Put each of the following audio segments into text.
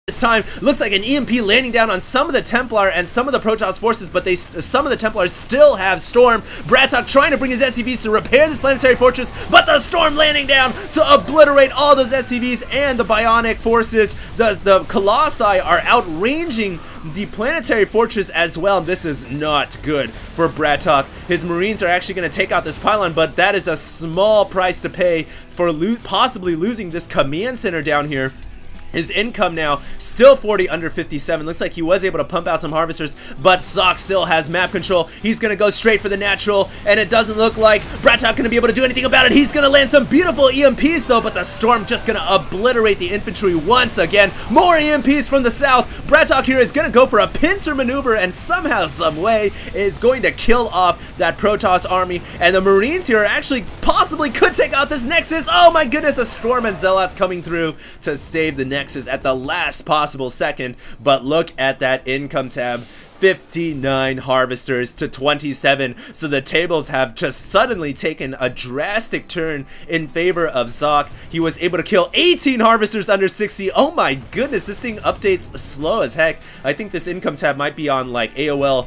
This time looks like an EMP landing down on some of the Templar and some of the Protoss forces, but some of the Templars still have Storm. BratOK trying to bring his SCVs to repair this planetary fortress, but the Storm landing down to obliterate all those SCVs and the Bionic forces. The Colossi are outranging the planetary fortress as well. This is not good for BratOK. His Marines are actually going to take out this pylon, but that is a small price to pay for possibly losing this command center down here. His income now still 40 under 57. Looks like he was able to pump out some harvesters, but Socke still has map control. He's gonna go straight for the natural, and it doesn't look like BratOK gonna be able to do anything about it. He's gonna land some beautiful EMPs though, but the Storm just gonna obliterate the infantry once again. More EMPs from the south. BratOK here is gonna go for a pincer maneuver, and somehow, some way, is going to kill off that Protoss army. And the Marines here actually possibly could take out this Nexus. Oh my goodness, a Storm and Zealots coming through to save the Nexus at the last possible second. But look at that income tab. 59 harvesters to 27, so the tables have just suddenly taken a drastic turn in favor of Socke. He was able to kill 18 harvesters under 60. Oh my goodness, this thing updates slow as heck. I think this income tab might be on like AOL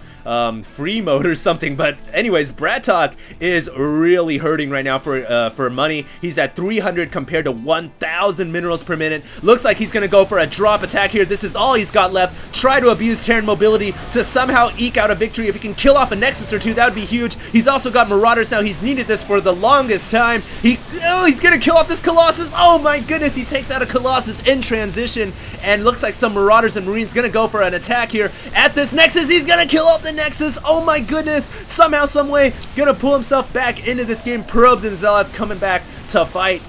free mode or something, but anyways, BratOK is really hurting right now for money. He's at 300 compared to 1,000 minerals per minute. Looks like he's gonna go for a drop attack here. This is all he's got left. Try to abuse Terran mobility to somehow eke out a victory. If he can kill off a Nexus or two, that would be huge. He's also got Marauders now. He's needed this for the longest time. He's gonna kill off this Colossus. Oh my goodness, he takes out a Colossus in transition, and looks like some Marauders and Marines gonna go for an attack here at this Nexus. He's gonna kill off the Nexus. Oh my goodness, somehow, some way, gonna pull himself back into this game. Probes and Zealots coming back to fight.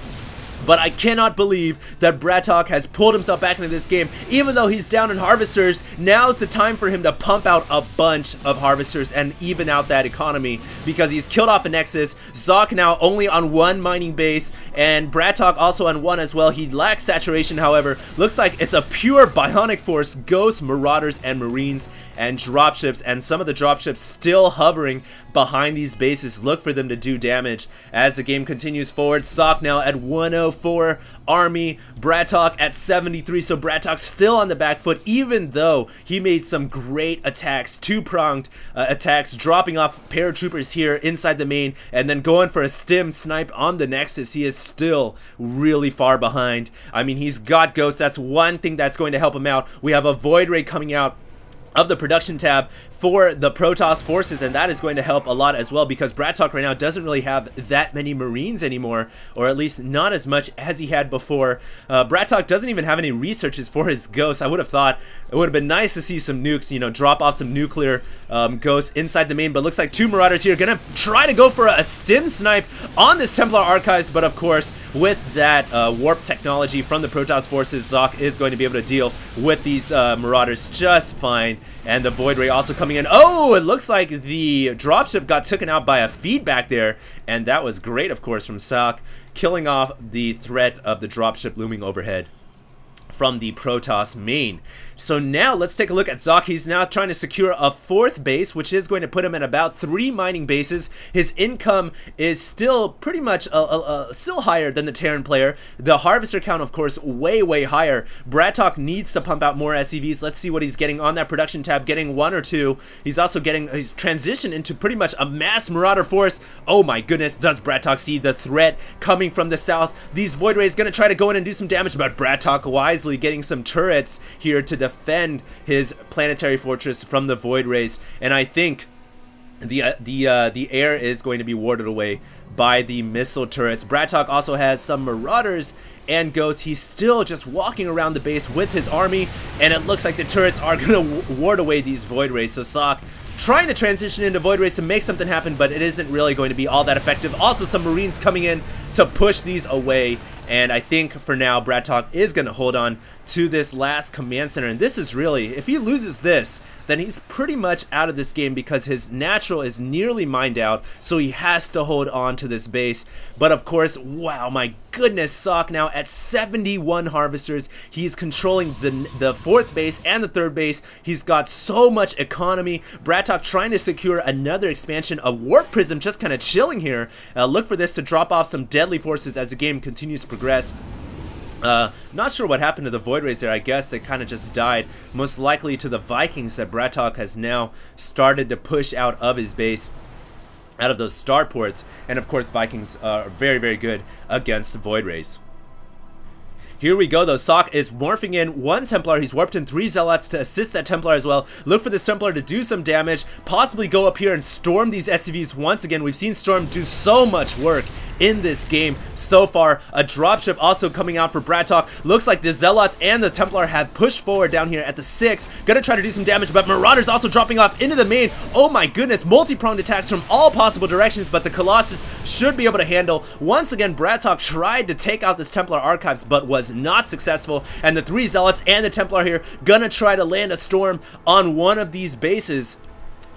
But I cannot believe that BratOK has pulled himself back into this game. Even though he's down in harvesters, now's the time for him to pump out a bunch of harvesters and even out that economy, because he's killed off a Nexus. Socke now only on one mining base, and BratOK also on one as well. He lacks saturation, however. Looks like it's a pure Bionic force, Ghosts, Marauders, and Marines, and dropships, and some of the dropships still hovering behind these bases. Look for them to do damage as the game continues forward. Socke now at 104 army, BratOK at 73, so BratOK's still on the back foot, even though he made some great attacks, two-pronged attacks, dropping off paratroopers here inside the main, and then going for a stim snipe on the Nexus. He is still really far behind. I mean, he's got Ghosts. That's one thing that's going to help him out. We have a Void Ray coming out of the production tab for the Protoss forces, and that is going to help a lot as well, because BratOK right now doesn't really have that many Marines anymore, or at least not as much as he had before. BratOK doesn't even have any researches for his Ghosts. I would have thought it would have been nice to see some nukes, you know, drop off some nuclear Ghosts inside the main, but looks like two Marauders here gonna try to go for a stim snipe on this Templar Archives, but of course with that warp technology from the Protoss forces, Socke is going to be able to deal with these Marauders just fine. And the Void Ray also coming in. Oh, it looks like the dropship got taken out by a feedback there, and that was great, of course, from Socke, killing off the threat of the dropship looming overhead from the Protoss main. So now let's take a look at Socke. He's now trying to secure a fourth base, which is going to put him at about 3 mining bases. His income is still pretty much still higher than the Terran player. The harvester count, of course, way higher. BratOK needs to pump out more SCVs. Let's see what he's getting on that production tab, getting 1 or 2. He's also getting, he's transitioned into pretty much a mass Marauder force. Oh my goodness, does BratOK see the threat coming from the south? These Void Rays gonna try to go in and do some damage, but BratOK wisely getting some turrets here to defend his planetary fortress from the Void Rays, and I think the air is going to be warded away by the missile turrets. BratOK also has some Marauders and Ghosts. He's still just walking around the base with his army, and it looks like the turrets are gonna ward away these Void Rays. So Socke trying to transition into Void Rays to make something happen, but it isn't really going to be all that effective. Also some Marines coming in to push these away, and I think for now BratOK is going to hold on to this last command center. And this is really, if he loses this, then he's pretty much out of this game, because his natural is nearly mined out, so he has to hold on to this base. But of course, wow, my goodness, Socke now at 71 harvesters. He's controlling the fourth base and the third base. He's got so much economy. BratOK trying to secure another expansion. A Warp Prism just kind of chilling here. Look for this to drop off some deadly forces as the game continues to progress. Not sure what happened to the Void Rays there. I guess they kind of just died. Most likely to the Vikings that BratOK has now started to push out of his base, out of those starports. And of course, Vikings are very, very good against Void Rays. Here we go though, Socke is morphing in one Templar, he's warped in 3 Zealots to assist that Templar as well. Look for this Templar to do some damage, possibly go up here and storm these SCVs once again. We've seen Storm do so much work in this game so far. A dropship also coming out for BratOK. Looks like the Zealots and the Templar have pushed forward down here at the 6. Gonna try to do some damage, but Marauders also dropping off into the main. Oh my goodness, multi-pronged attacks from all possible directions, but the Colossus should be able to handle. Once again, BratOK tried to take out this Templar Archives, but was not successful, and the 3 Zealots and the Templar here gonna try to land a storm on one of these bases.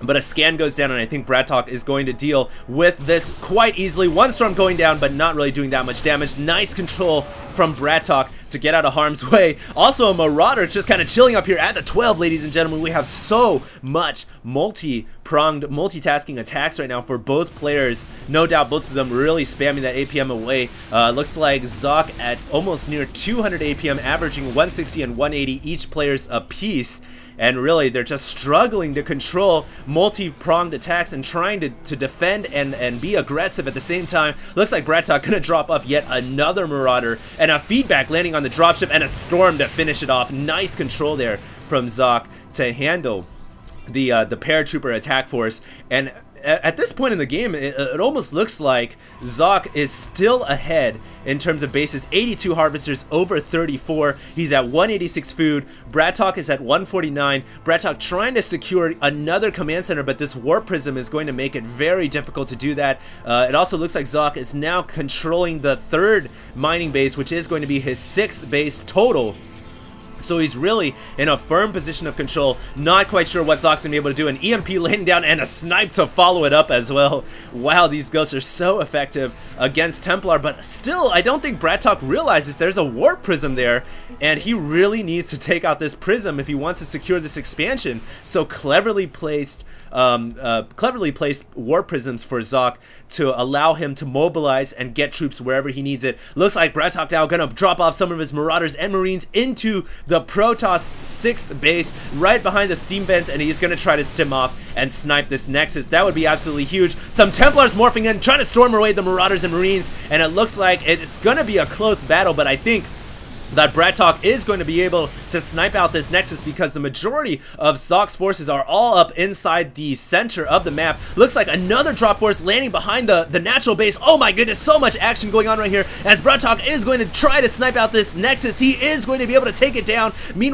But a scan goes down, and I think BratOK is going to deal with this quite easily. One storm going down, but not really doing that much damage. Nice control from BratOK to get out of harm's way. Also, a Marauder just kind of chilling up here at the 12, ladies and gentlemen. We have so much multi-pronged, multitasking attacks right now for both players. No doubt both of them really spamming that APM away. Looks like Socke at almost near 200 APM, averaging 160 and 180 each player's apiece. And really, they're just struggling to control multi-pronged attacks and trying to defend and be aggressive at the same time. Looks like BratOK gonna drop off yet another Marauder, and a feedback landing on the dropship, and a storm to finish it off. Nice control there from Socke to handle the paratrooper attack force. And at this point in the game, it almost looks like Socke is still ahead in terms of bases. 82 harvesters over 34. He's at 186 food. BratOK is at 149. BratOK trying to secure another command center, but this warp prism is going to make it very difficult to do that. It also looks like Socke is now controlling the 3rd mining base, which is going to be his 6th base total. So he's really in a firm position of control. Not quite sure what Socke's gonna be able to do. An EMP laying down and a snipe to follow it up as well. Wow, these ghosts are so effective against Templar, but still, I don't think BratOK realizes there's a warp prism there, and he really needs to take out this prism if he wants to secure this expansion. So cleverly placed warp prisms for Socke to allow him to mobilize and get troops wherever he needs it. Looks like BratOK now gonna drop off some of his Marauders and Marines into the Protoss 6th base right behind the steam vents, and he's gonna try to stim off and snipe this Nexus. That would be absolutely huge. Some Templars morphing in, trying to storm away the Marauders and Marines, and it looks like it's gonna be a close battle, but I think that BratOK is going to be able to snipe out this Nexus because the majority of Socke's forces are all up inside the center of the map. Looks like another drop force landing behind the natural base. Oh my goodness, so much action going on right here as BratOK is going to try to snipe out this Nexus. He is going to be able to take it down. Meanwhile,